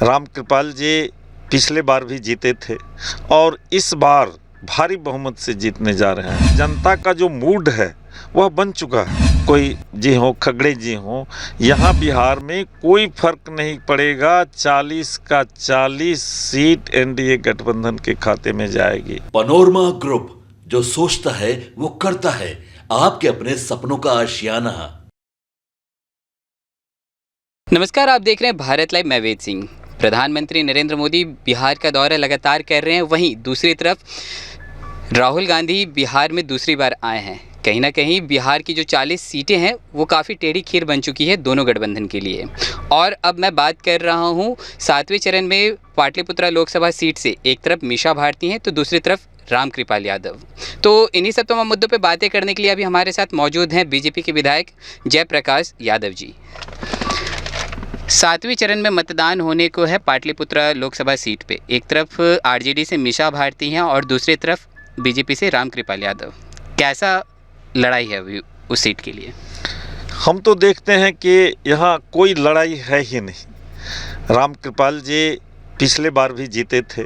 रामकृपाल जी पिछले बार भी जीते थे और इस बार भारी बहुमत से जीतने जा रहे हैं। जनता का जो मूड है वह बन चुका है। कोई जी हो, खगड़े जी हो, यहाँ बिहार में कोई फर्क नहीं पड़ेगा। 40 का 40 सीट एनडीए गठबंधन के खाते में जाएगी। पनोरमा ग्रुप, जो सोचता है वो करता है। आपके अपने सपनों का आशियाना। नमस्कार, आप देख रहे हैं भारत लाइव। मैं वेद सिंह। प्रधानमंत्री नरेंद्र मोदी बिहार का दौरा लगातार कर रहे हैं। वहीं दूसरी तरफ राहुल गांधी बिहार में दूसरी बार आए हैं। कहीं ना कहीं बिहार की जो 40 सीटें हैं वो काफ़ी टेढ़ी खीर बन चुकी है दोनों गठबंधन के लिए। और अब मैं बात कर रहा हूँ 7वें चरण में पाटलिपुत्रा लोकसभा सीट से। एक तरफ मीसा भारती हैं तो दूसरी तरफ रामकृपाल यादव। तो इन्हीं सब तमाम मुद्दों पे बातें करने के लिए अभी हमारे साथ मौजूद हैं बीजेपी के विधायक जयप्रकाश यादव जी। 7वें चरण में मतदान होने को है पाटलिपुत्रा लोकसभा सीट पे। एक तरफ आरजेडी से मीसा भारती हैं और दूसरी तरफ बीजेपी से रामकृपाल यादव। कैसा लड़ाई है अभी उस सीट के लिए? हम तो देखते हैं कि यहाँ कोई लड़ाई है ही नहीं। रामकृपाल जी पिछले बार भी जीते थे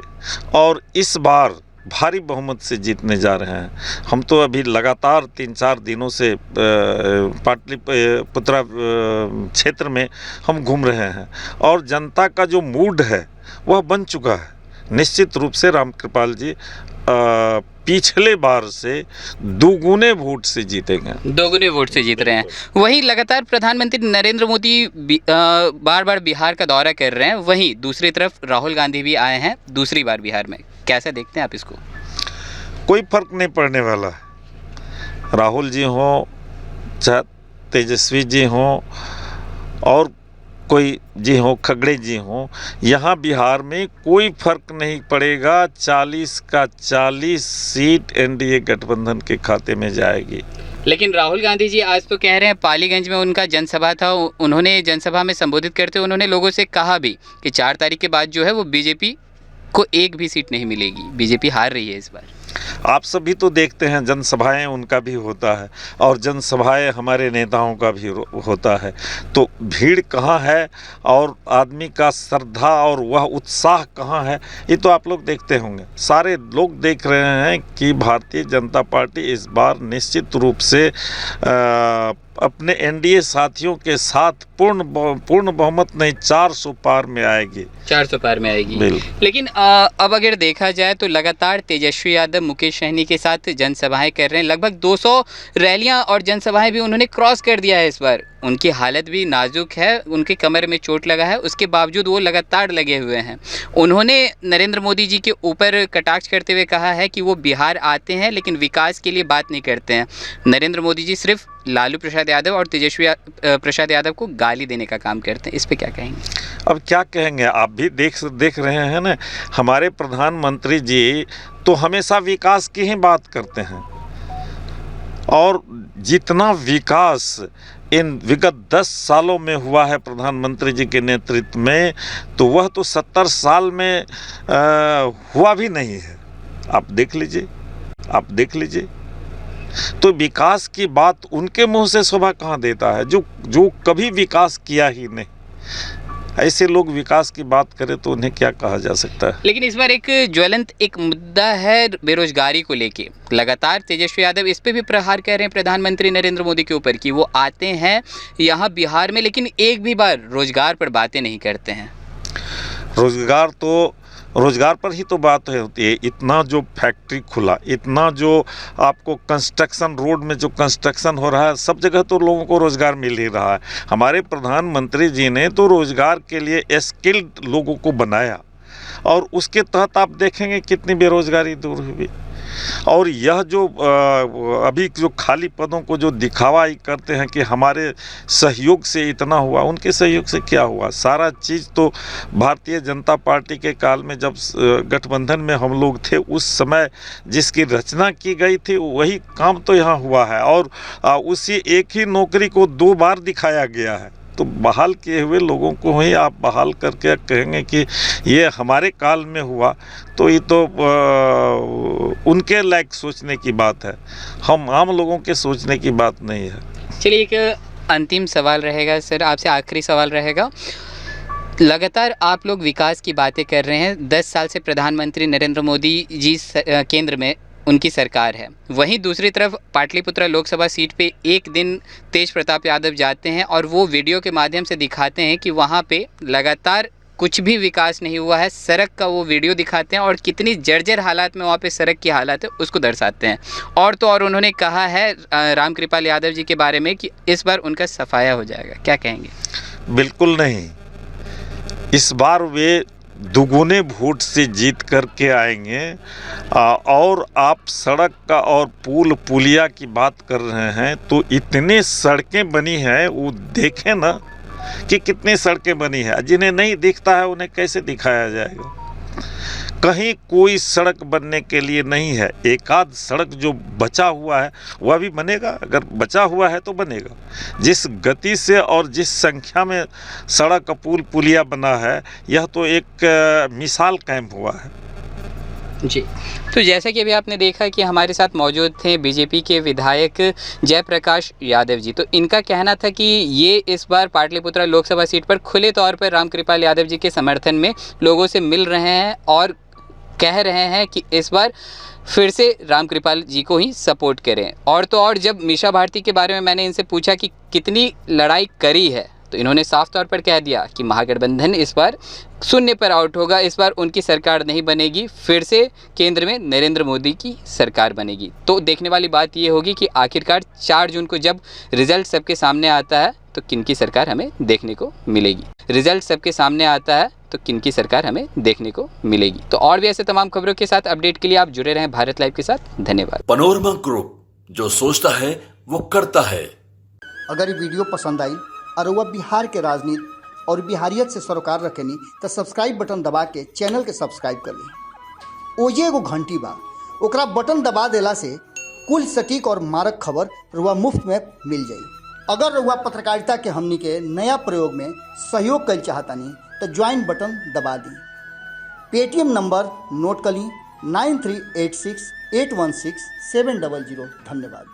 और इस बार भारी बहुमत से जीतने जा रहे हैं। हम तो अभी लगातार 3-4 दिनों से पाटलिपुत्रा क्षेत्र में हम घूम रहे हैं और जनता का जो मूड है वह बन चुका है। निश्चित रूप से रामकृपाल जी पिछले बार से दोगुने वोट से जीतेंगे। दोगुने वोट से जीत रहे हैं। वहीं लगातार प्रधानमंत्री नरेंद्र मोदी बार बार बिहार का दौरा कर रहे हैं। वहीं दूसरी तरफ राहुल गांधी भी आए हैं दूसरी बार बिहार में। कैसे देखते हैं आप इसको? कोई फर्क नहीं पड़ने वाला है। राहुल जी हों, चाहे तेजस्वी जी हों और कोई जी हो, खगड़े जी हों, यहाँ बिहार में कोई फर्क नहीं पड़ेगा। 40 का 40 सीट एनडीए गठबंधन के खाते में जाएगी। लेकिन राहुल गांधी जी आज तो कह रहे हैं, पालीगंज में उनका जनसभा था, उन्होंने जनसभा में संबोधित करते हुए उन्होंने लोगों से कहा भी कि 4 तारीख के बाद जो है वो बीजेपी को एक भी सीट नहीं मिलेगी। बीजेपी हार रही है इस बार। आप सभी तो देखते हैं, जनसभाएं उनका भी होता है और जनसभाएं हमारे नेताओं का भी होता है। तो भीड़ कहाँ है और आदमी का श्रद्धा और वह उत्साह कहाँ है, ये तो आप लोग देखते होंगे। सारे लोग देख रहे हैं कि भारतीय जनता पार्टी इस बार निश्चित रूप से अपने एनडीए साथियों के साथ पूर्ण बहुमत नहीं 400 पार में आएगी। 400 पार में आएगी। लेकिन अब अगर देखा जाए तो लगातार तेजस्वी यादव मुकेश सहनी के साथ जनसभाएं कर रहे हैं। लगभग 200 रैलियां और जनसभाएं भी उन्होंने क्रॉस कर दिया है इस बार। उनकी हालत भी नाजुक है, उनके कमर में चोट लगा है, उसके बावजूद वो लगातार लगे हुए हैं। उन्होंने नरेंद्र मोदी जी के ऊपर कटाक्ष करते हुए कहा है कि वो बिहार आते हैं लेकिन विकास के लिए बात नहीं करते हैं। नरेंद्र मोदी जी सिर्फ लालू प्रसाद यादव और तेजस्वी प्रसाद यादव को गाली देने का काम करते हैं। इस पे क्या कहेंगे? अब क्या कहेंगे, आप भी देख रहे हैं ना, हमारे प्रधानमंत्री जी तो हमेशा विकास की ही बात करते हैं और जितना विकास इन विगत 10 सालों में हुआ है प्रधानमंत्री जी के नेतृत्व में, तो वह तो 70 साल में हुआ भी नहीं है। आप देख लीजिए। तो विकास की बात उनके मुंह से शोभा कहाँ देता है, जो कभी विकास किया ही नहीं। ऐसे लोग विकास की बात करें तो उन्हें क्या कहा जा सकता है? लेकिन इस बार एक ज्वलंत एक मुद्दा है बेरोजगारी को लेके। लगातार तेजस्वी यादव इस पे भी प्रहार कर रहे हैं प्रधानमंत्री नरेंद्र मोदी के ऊपर कि वो आते हैं यहाँ बिहार में लेकिन एक भी बार रोजगार पर बातें नहीं करते हैं। रोजगार पर ही तो बात होती है। इतना जो फैक्ट्री खुला, इतना जो आपको कंस्ट्रक्शन, रोड में जो कंस्ट्रक्शन हो रहा है, सब जगह तो लोगों को रोजगार मिल ही रहा है। हमारे प्रधानमंत्री जी ने तो रोजगार के लिए स्किल्ड लोगों को बनाया और उसके तहत आप देखेंगे कितनी बेरोजगारी दूर हुई। और यह जो अभी जो खाली पदों को जो दिखावा करते हैं कि हमारे सहयोग से इतना हुआ, उनके सहयोग से क्या हुआ? सारा चीज़ तो भारतीय जनता पार्टी के काल में जब गठबंधन में हम लोग थे उस समय जिसकी रचना की गई थी वही काम तो यहाँ हुआ है और उसी एक ही नौकरी को 2 बार दिखाया गया है। तो बहाल किए हुए लोगों को ही आप बहाल करके कहेंगे कि ये हमारे काल में हुआ, तो ये तो उनके लायक सोचने की बात है। हम आम लोगों के सोचने की बात नहीं है। चलिए, एक अंतिम सवाल रहेगा सर, आपसे आखिरी सवाल रहेगा। लगातार आप लोग विकास की बातें कर रहे हैं। 10 साल से प्रधानमंत्री नरेंद्र मोदी जी केंद्र में उनकी सरकार है। वहीं दूसरी तरफ पाटलिपुत्रा लोकसभा सीट पे एक दिन तेज प्रताप यादव जाते हैं और वो वीडियो के माध्यम से दिखाते हैं कि वहाँ पे लगातार कुछ भी विकास नहीं हुआ है। सड़क का वो वीडियो दिखाते हैं और कितनी जर्जर हालात में वहाँ पे सड़क की हालत है उसको दर्शाते हैं। और तो और उन्होंने कहा है रामकृपाल यादव जी के बारे में कि इस बार उनका सफाया हो जाएगा। क्या कहेंगे? बिल्कुल नहीं, इस बार वे दुगुने वोट से जीत करके आएंगे। और आप सड़क का और पुल पुलिया की बात कर रहे हैं तो इतने सड़कें बनी हैं, वो देखें ना कि कितनी सड़कें बनी है। जिन्हें नहीं दिखता है उन्हें कैसे दिखाया जाएगा? कहीं कोई सड़क बनने के लिए नहीं है। एक आध सड़क जो बचा हुआ है वह भी बनेगा, अगर बचा हुआ है तो बनेगा। जिस गति से और जिस संख्या में सड़क पुल पुलिया बना है, यह तो एक मिसाल कायम हुआ है। जी, तो जैसा कि अभी आपने देखा कि हमारे साथ मौजूद थे बीजेपी के विधायक जयप्रकाश यादव जी। तो इनका कहना था कि ये इस बार पाटलिपुत्रा लोकसभा सीट पर खुले तौर पर रामकृपाल यादव जी के समर्थन में लोगों से मिल रहे हैं और कह रहे हैं कि इस बार फिर से रामकृपाल जी को ही सपोर्ट करें। और तो और जब मीसा भारती के बारे में मैंने इनसे पूछा कि कितनी लड़ाई करी है, तो इन्होंने साफ तौर पर कह दिया कि महागठबंधन इस बार शून्य पर आउट होगा, इस बार उनकी सरकार नहीं बनेगी, फिर से केंद्र में नरेंद्र मोदी की सरकार बनेगी। तो देखने वाली बात ये होगी कि आखिरकार 4 जून को जब रिजल्ट सबके सामने आता है तो किनकी सरकार हमें देखने को मिलेगी। रिजल्ट सबके सामने आता है तो किनकी सरकार हमें देखने को मिलेगी। तो और भी ऐसे तमाम खबरों के साथ अपडेट के लिए आप जुड़े रहें भारत लाइव के साथ। धन्यवाद। पनोरमा ग्रुप, जो सोचता है वो करता है। अगर ये वीडियो पसंद आई और वह बिहार के राजनीति और बिहारियत से सरोकार रखेनी तो सब्सक्राइब बटन दबा के चैनल के सब्सक्राइब कर ली। ओजे एगो घंटी बा, ओकरा बटन दबा देला से कुल सटीक और मारक खबर रुआ मुफ्त में मिल जाई। अगर रुआ पत्रकारिता के हमनी के नया प्रयोग में सहयोग कर चाहतानी तो ज्वाइन बटन दबा दी। पेटीएम नंबर नोट कर ली 9386816700। धन्यवाद।